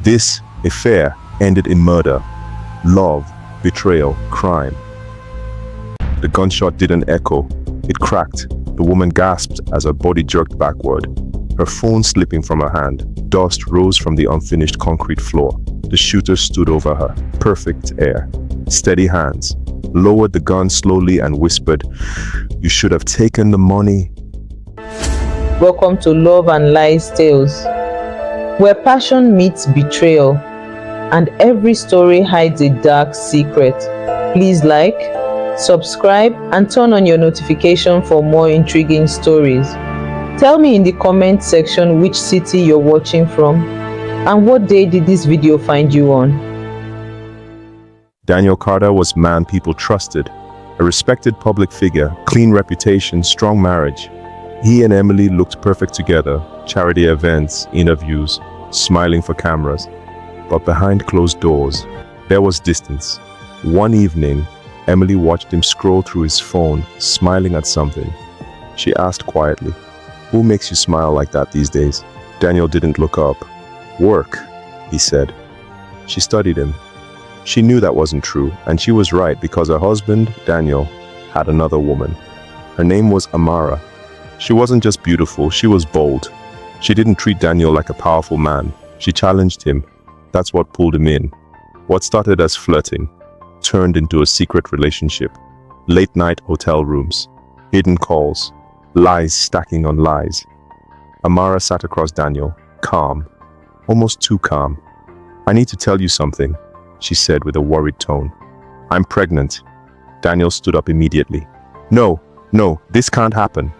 This affair ended in murder, love, betrayal, crime. The gunshot didn't echo. It cracked. The woman gasped as her body jerked backward, her phone slipping from her hand. Dust rose from the unfinished concrete floor. The shooter stood over her, perfect air, steady hands, lowered the gun slowly and whispered, "You should have taken the money." Welcome to Love and Lies Tales, where passion meets betrayal, and every story hides a dark secret. Please like, subscribe, and turn on your notification for more intriguing stories. Tell me in the comment section which city you're watching from, and what day did this video find you on. Daniel Carter was a man people trusted, a respected public figure, clean reputation, strong marriage. He and Emily looked perfect together, charity events, interviews, smiling for cameras. But behind closed doors, there was distance. One evening, Emily watched him scroll through his phone, smiling at something. She asked quietly, "Who makes you smile like that these days?" Daniel didn't look up. "Work," he said. She studied him. She knew that wasn't true, and she was right because her husband, Daniel, had another woman. Her name was Amara. She wasn't just beautiful, she was bold. She didn't treat Daniel like a powerful man. She challenged him. That's what pulled him in. What started as flirting turned into a secret relationship. Late-night hotel rooms, hidden calls, lies stacking on lies. Amara sat across Daniel, calm, almost too calm. "I need to tell you something," she said with a worried tone. "I'm pregnant." Daniel stood up immediately. No, this can't happen."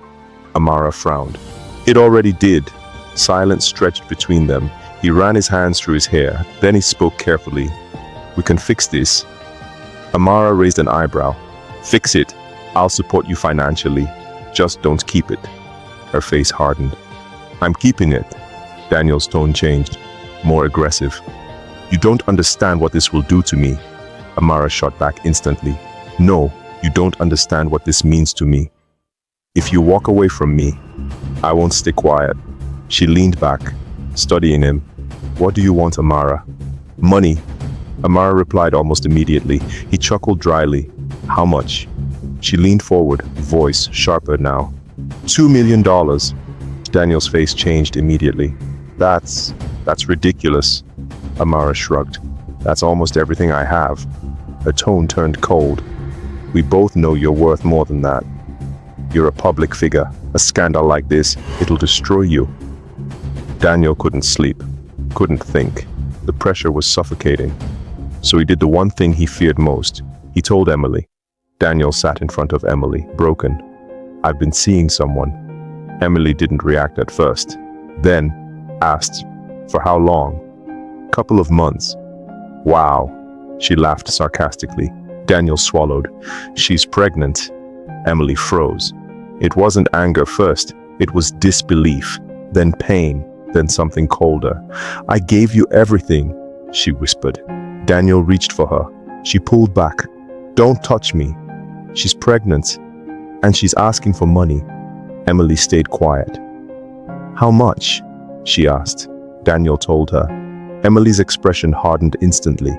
Amara frowned. "It already did." Silence stretched between them. He ran his hands through his hair. Then he spoke carefully. "We can fix this." Amara raised an eyebrow. "Fix it. I'll support you financially. Just don't keep it." Her face hardened. "I'm keeping it." Daniel's tone changed, more aggressive. "You don't understand what this will do to me." Amara shot back instantly. "No, you don't understand what this means to me. If you walk away from me, I won't stay quiet." She leaned back, studying him. "What do you want, Amara?" "Money." Amara replied almost immediately. He chuckled dryly. "How much?" She leaned forward, voice sharper now. $2 million. Daniel's face changed immediately. That's ridiculous." Amara shrugged. "That's almost everything I have." Her tone turned cold. "We both know you're worth more than that. You're a public figure. A scandal like this, it'll destroy you." Daniel couldn't sleep, couldn't think. The pressure was suffocating. So he did the one thing he feared most. He told Emily. Daniel sat in front of Emily, broken. "I've been seeing someone." Emily didn't react at first, then asked, "For how long?" "Couple of months." "Wow." She laughed sarcastically. Daniel swallowed. "She's pregnant." Emily froze. It wasn't anger first, it was disbelief, then pain, then something colder. "I gave you everything," she whispered. Daniel reached for her. She pulled back. "Don't touch me. She's pregnant, and she's asking for money." Emily stayed quiet. "How much?" she asked. Daniel told her. Emily's expression hardened instantly.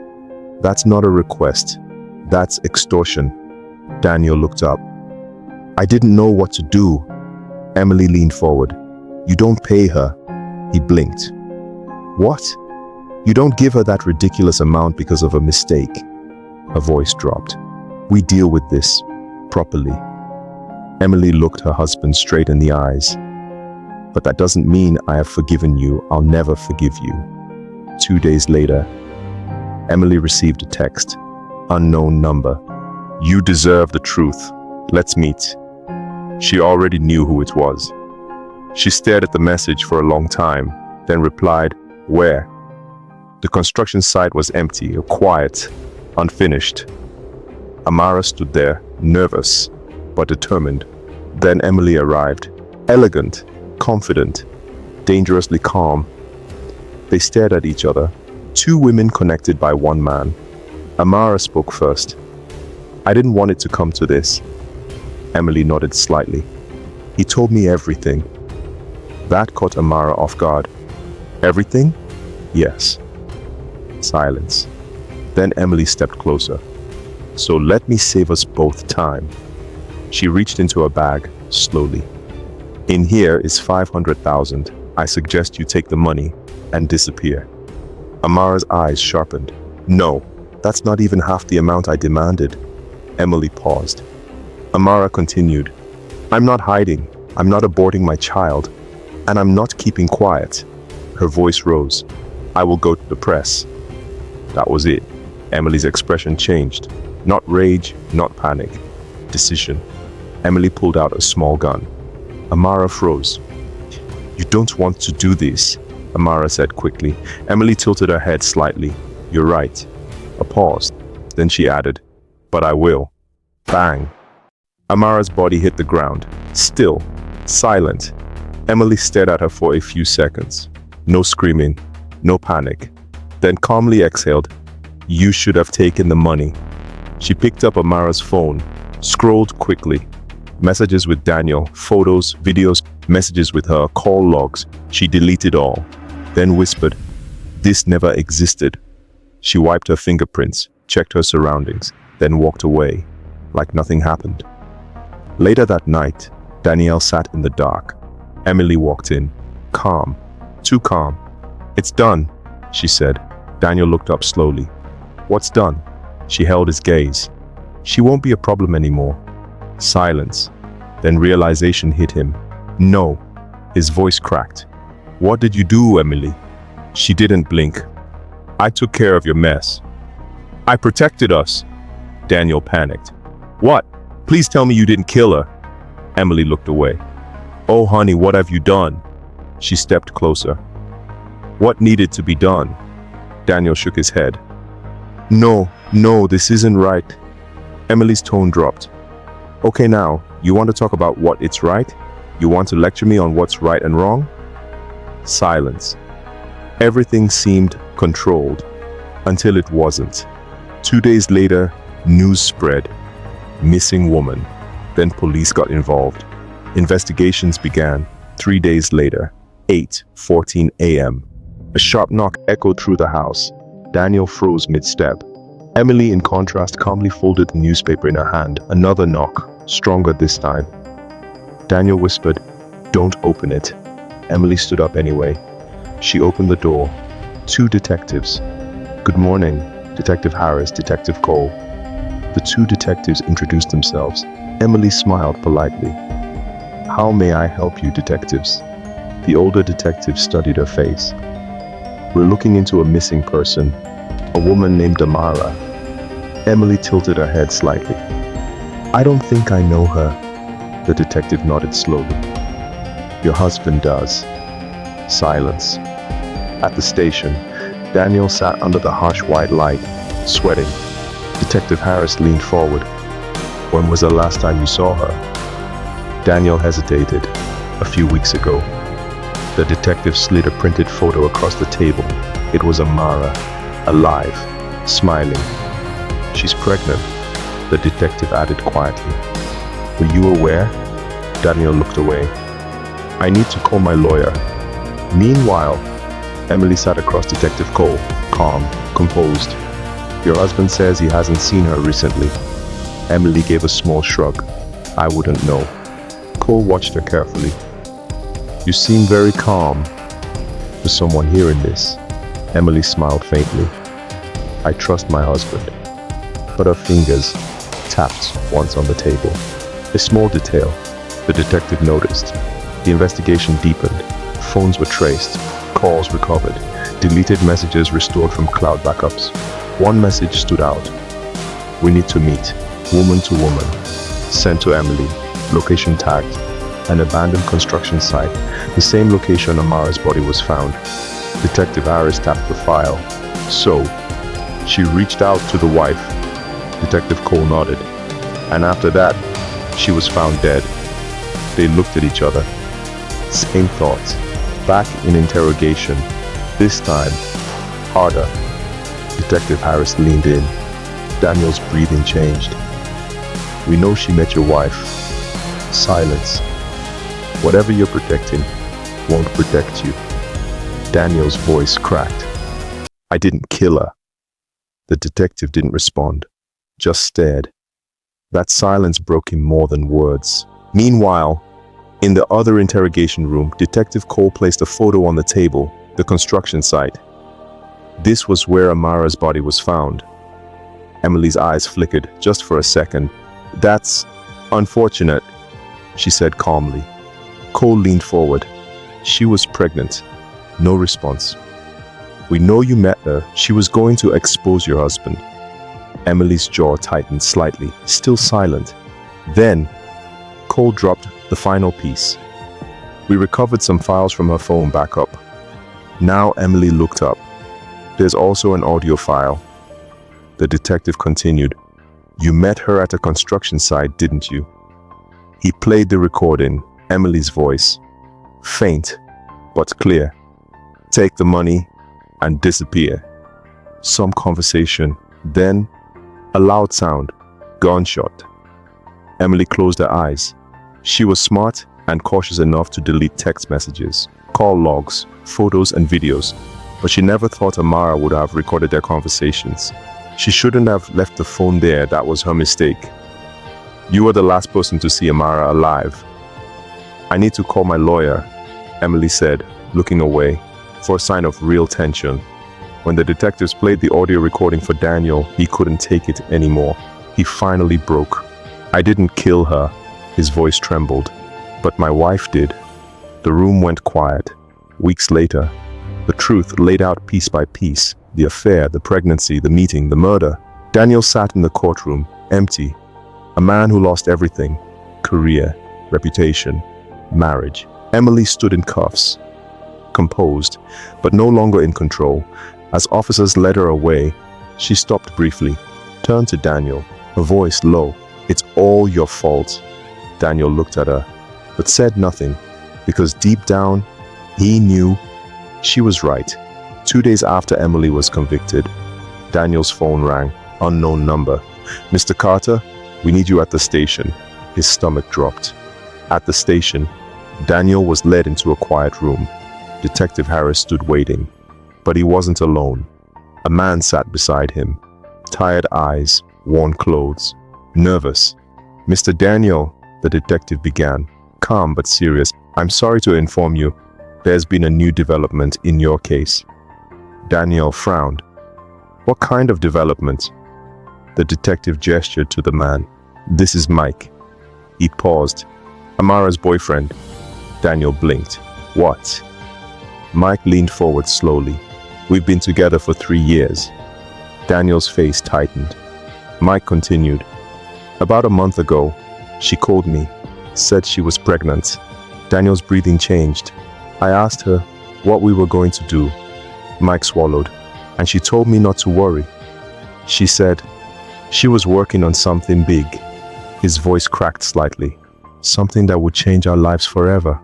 "That's not a request. That's extortion." Daniel looked up. "I didn't know what to do." Emily leaned forward. "You don't pay her." He blinked. "What? You don't give her that ridiculous amount because of a mistake." Her voice dropped. "We deal with this properly." Emily looked her husband straight in the eyes. "But that doesn't mean I have forgiven you. I'll never forgive you." 2 days later, Emily received a text. Unknown number. "You deserve the truth. Let's meet." She already knew who it was. She stared at the message for a long time, then replied, "Where?" The construction site was empty, quiet, unfinished. Amara stood there, nervous, but determined. Then Emily arrived, elegant, confident, dangerously calm. They stared at each other, two women connected by one man. Amara spoke first. "I didn't want it to come to this." Emily nodded slightly. "He told me everything." That caught Amara off guard. "Everything?" "Yes." Silence. Then Emily stepped closer. So let me save us both time. She reached into her bag, slowly. In here is 500,000. I suggest you take the money and disappear. Amara's eyes sharpened. No, that's not even half the amount I demanded. Emily paused. Amara continued. I'm not hiding. I'm not aborting my child. And I'm not keeping quiet. Her voice rose. I will go to the press. That was it. Emily's expression changed. Not rage, not panic. Decision. Emily pulled out a small gun. Amara froze. You don't want to do this, Amara said quickly. Emily tilted her head slightly. You're right. A pause. Then she added, but I will. Bang. Amara's body hit the ground. Still. Silent. Emily stared at her for a few seconds. No screaming. No panic. Then calmly exhaled. You should have taken the money. She picked up Amara's phone, scrolled quickly. Messages with Daniel, photos, videos, messages with her, call logs. She deleted all. Then whispered, this never existed. She wiped her fingerprints, checked her surroundings, then walked away, like nothing happened. Later that night, Danielle sat in the dark. Emily walked in, calm, too calm. It's done, she said. Daniel looked up slowly. What's done? She held his gaze. She won't be a problem anymore. Silence. Then realization hit him. No. His voice cracked. What did you do, Emily? She didn't blink. I took care of your mess. I protected us. Daniel panicked. What? Please tell me you didn't kill her. Emily looked away. Oh, honey, what have you done? She stepped closer. What needed to be done? Daniel shook his head. No, this isn't right. Emily's tone dropped. Okay, now, you want to talk about what it's right? You want to lecture me on what's right and wrong? Silence. Everything seemed controlled, until it wasn't. 2 days later, news spread. Missing woman. Then police got involved. Investigations began. 3 days later, 8:14 a.m. A sharp knock echoed through the house. Daniel froze mid-step. Emily, in contrast, calmly folded the newspaper in her hand. Another knock, stronger this time. Daniel whispered, "Don't open it." Emily stood up anyway. She opened the door. 2 detectives. "Good morning, Detective Harris, Detective Cole." The 2 detectives introduced themselves. Emily smiled politely. "How may I help you, detectives?" The older detective studied her face. "We're looking into a missing person, a woman named Amara." Emily tilted her head slightly. "I don't think I know her." The detective nodded slowly. "Your husband does." Silence. At the station, Daniel sat under the harsh white light, sweating. Detective Harris leaned forward. "When was the last time you saw her?" Daniel hesitated. "A few weeks ago." The detective slid a printed photo across the table. It was Amara, alive, smiling. "She's pregnant," the detective added quietly. "Were you aware?" Daniel looked away. "I need to call my lawyer." Meanwhile, Emily sat across Detective Cole, calm, composed. "Your husband says he hasn't seen her recently." Emily gave a small shrug. "I wouldn't know." Cole watched her carefully. "You seem very calm for someone hearing this." Emily smiled faintly. "I trust my husband." But her fingers tapped once on the table. A small detail, the detective noticed. The investigation deepened. Phones were traced, calls recovered, deleted messages restored from cloud backups. One message stood out. "We need to meet, woman to woman." Sent to Emily, location tagged, an abandoned construction site, the same location Amara's body was found. Detective Harris tapped the file. "So, she reached out to the wife." Detective Cole nodded. "And after that, she was found dead." They looked at each other. Same thoughts. Back in interrogation. This time, harder. Detective Harris leaned in. Daniel's breathing changed. "We know she met your wife." Silence. "Whatever you're protecting won't protect you." Daniel's voice cracked. I didn't kill her. The detective didn't respond, just stared. That silence broke him more than words. Meanwhile, in the other interrogation room, Detective Cole placed a photo on the table, the construction site. This was where Amara's body was found. Emily's eyes flickered just for a second. "That's unfortunate," she said calmly. Cole leaned forward. "She was pregnant." No response. "We know you met her. She was going to expose your husband." Emily's jaw tightened slightly, still silent. Then, Cole dropped the final piece. "We recovered some files from her phone backup." Now Emily looked up. "There's also an audio file." The detective continued. "You met her at a construction site, didn't you?" He played the recording, Emily's voice, faint but clear. "Take the money and disappear." Some conversation, then a loud sound, gunshot. Emily closed her eyes. She was smart and cautious enough to delete text messages, call logs, photos and videos, but she never thought Amara would have recorded their conversations. She shouldn't have left the phone there. That was her mistake. "You were the last person to see Amara alive." "I need to call my lawyer," Emily said, looking away, for a sign of real tension. When the detectives played the audio recording for Daniel, he couldn't take it anymore. He finally broke. "I didn't kill her," his voice trembled, "but my wife did." The room went quiet. Weeks later, the truth laid out piece by piece. The affair, the pregnancy, the meeting, the murder. Daniel sat in the courtroom, empty. A man who lost everything: career, reputation, marriage. Emily stood in cuffs, composed, but no longer in control. As officers led her away, she stopped briefly, turned to Daniel, her voice low. "It's all your fault." Daniel looked at her, but said nothing, because deep down, he knew she was right. 2 days after Emily was convicted, Daniel's phone rang, unknown number. "Mr. Carter, we need you at the station." His stomach dropped. At the station, Daniel was led into a quiet room. Detective Harris stood waiting, but he wasn't alone. A man sat beside him, tired eyes, worn clothes, nervous. "Mr. Daniel," the detective began, calm but serious, "I'm sorry to inform you, there's been a new development in your case." Daniel frowned. "What kind of development?" The detective gestured to the man. "This is Mike." He paused. "Amara's boyfriend." Daniel blinked. "What?" Mike leaned forward slowly. "We've been together for 3 years." Daniel's face tightened. Mike continued. "About a month ago, she called me, said she was pregnant." Daniel's breathing changed. "I asked her what we were going to do." Mike swallowed. "And she told me not to worry. She said she was working on something big." His voice cracked slightly. "Something that would change our lives forever."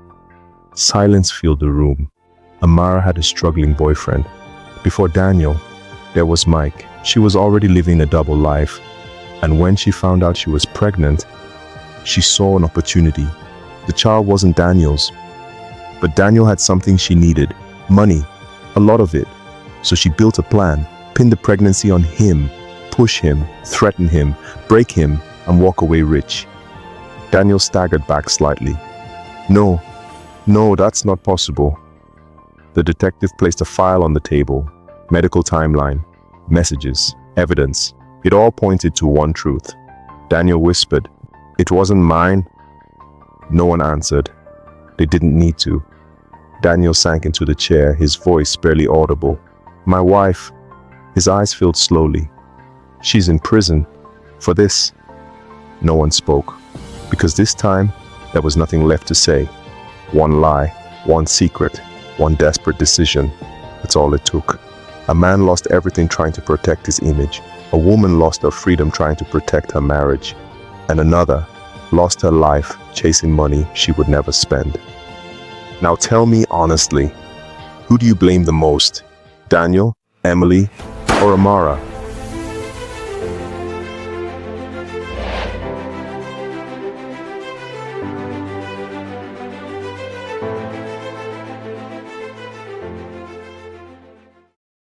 Silence filled the room. Amara had a struggling boyfriend. Before Daniel, there was Mike. She was already living a double life. And when she found out she was pregnant, she saw an opportunity. The child wasn't Daniel's, but Daniel had something she needed: money, a lot of it. So she built a plan, pin the pregnancy on him, push him, threaten him, break him, and walk away rich. Daniel staggered back slightly. No, that's not possible." The detective placed a file on the table, medical timeline, messages, evidence. It all pointed to one truth. Daniel whispered, "It wasn't mine." No one answered. They didn't need to. Daniel sank into the chair, his voice barely audible. "My wife." His eyes filled slowly. "She's in prison. For this." No one spoke, because this time there was nothing left to say. One lie, one secret, one desperate decision. That's all it took. A man lost everything trying to protect his image. A woman lost her freedom trying to protect her marriage. And another lost her life chasing money she would never spend. Now tell me honestly, who do you blame the most? Daniel, Emily, or Amara?